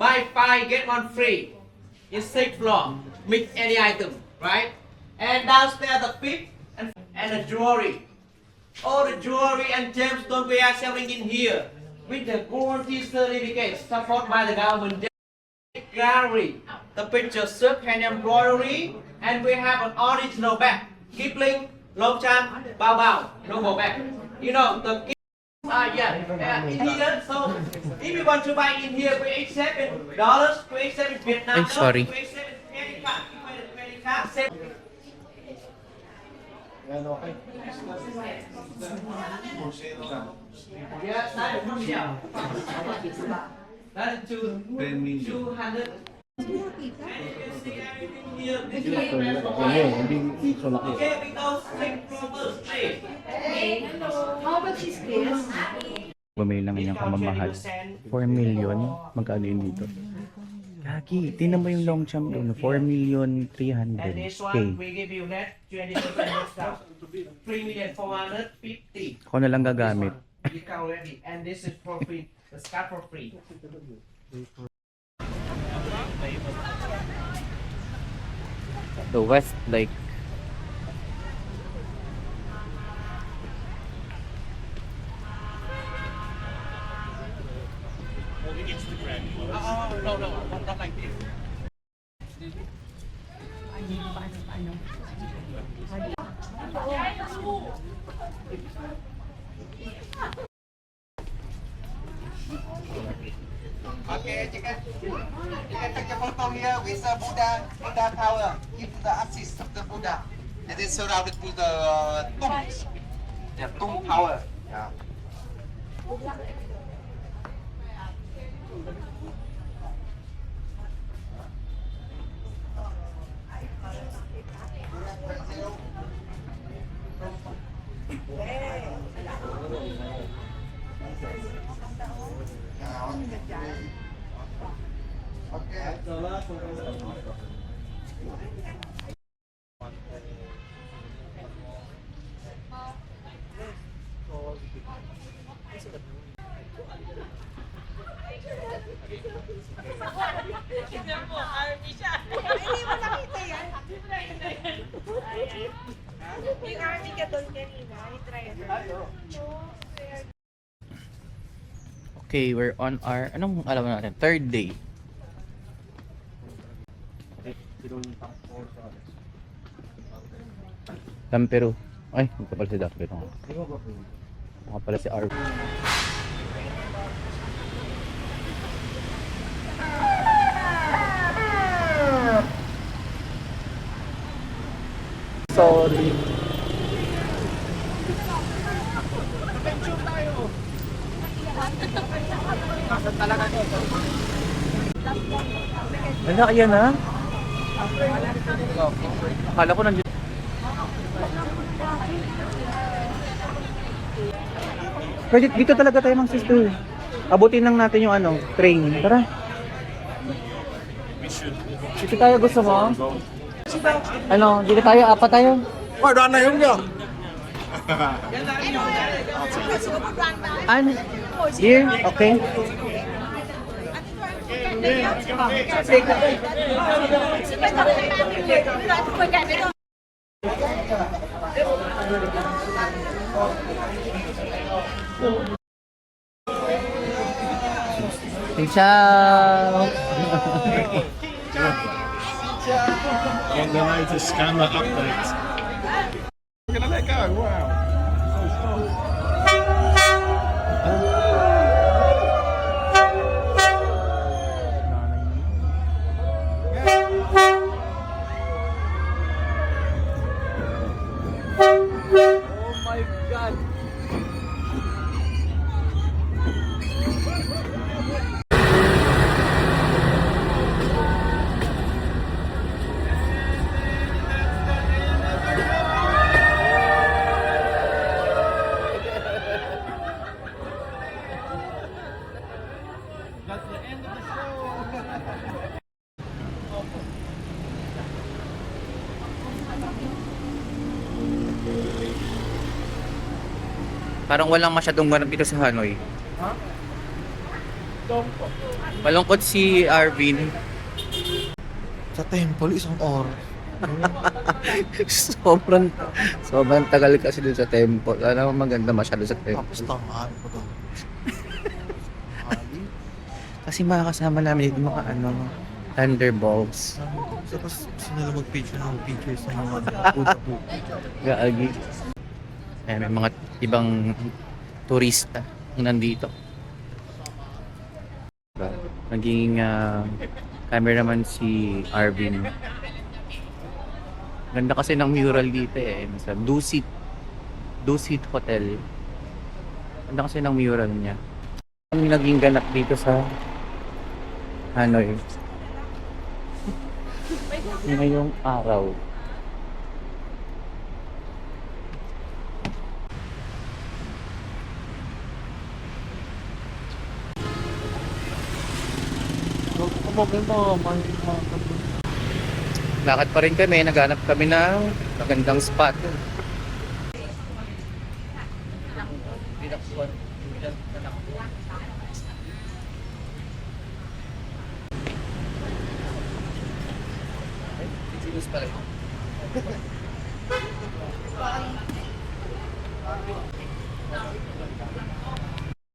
buy 5 get 1 free. In 6th floor, mix any item, right? And downstairs the fifth and the jewelry. All the jewelry and gemstones we are selling in here with the guarantee certificate supported by the government. Gallery, the picture silk hand embroidery, and we have an original bag. Kipling, Longchamp, Bao Bao, logo bag. You know the in here. So if you want to buy in here, we accept dollars, we accept Vietnam Ay, sorry. we accept credit card, Yeah, that is 200. And you can see everything here. This is okay, we go straight from the street. How much is this? Bumili lang yung kamamahal. 4 million. Magkano yun dito? Gagi, tingnan mo yung long champ doon. 4,300,000. And this one, we give you net 20% discount. 3,450,000. Ako na lang gagamit. Discount already. And this is for free. The scarf for free. The West Lake. No, not like this. Okay, you can take a photo here with the Buddha tower. Give the assist of the Buddha. It is surrounded with the Tung tower. Yeah. Hindi mo nakita yan? Yung army ka doon kanina, i-try it. Okay, we're on our, anong alam natin? Third day. Tampero. Ay, ito pala si Dampero. Mukha pala si Arv. Sorry. Wala, ayan na. Akala ko nandiyan. Pwede, dito talaga tayo mang sister. Abutin lang natin yung ano, train. Tara. Dito tayo, gusto mo? Ano, dito tayo, apat tayo. Oh, doon na yun yun. Ano? Here? Okay. Ciao! On the latest scanner update. Gonna let go, wow. Oh my God! Parang walang masyadong ganap dito sa Hanoi. Malungkot si Arvin. Sa temple, isang oras. sobrang tagal kasi dun sa temple. Ano maganda masyado sa temple. Tapos tamaan ko to. Kasi makakasama namin dito mga Thunderbolts. Tapos gusto nila mag-picture ng pictures ng mga Buddha. Gaagi. Eh, may mga ibang turista na nandito. Naging cameraman si Arvin. Ganda kasi ng mural dito eh. Sa Dusit Hotel. Ganda kasi ng mural niya. Ang naging ganap dito sa Hanoi. Ngayong araw. Lakad pa rin kami, naghanap kami ng magandang spot.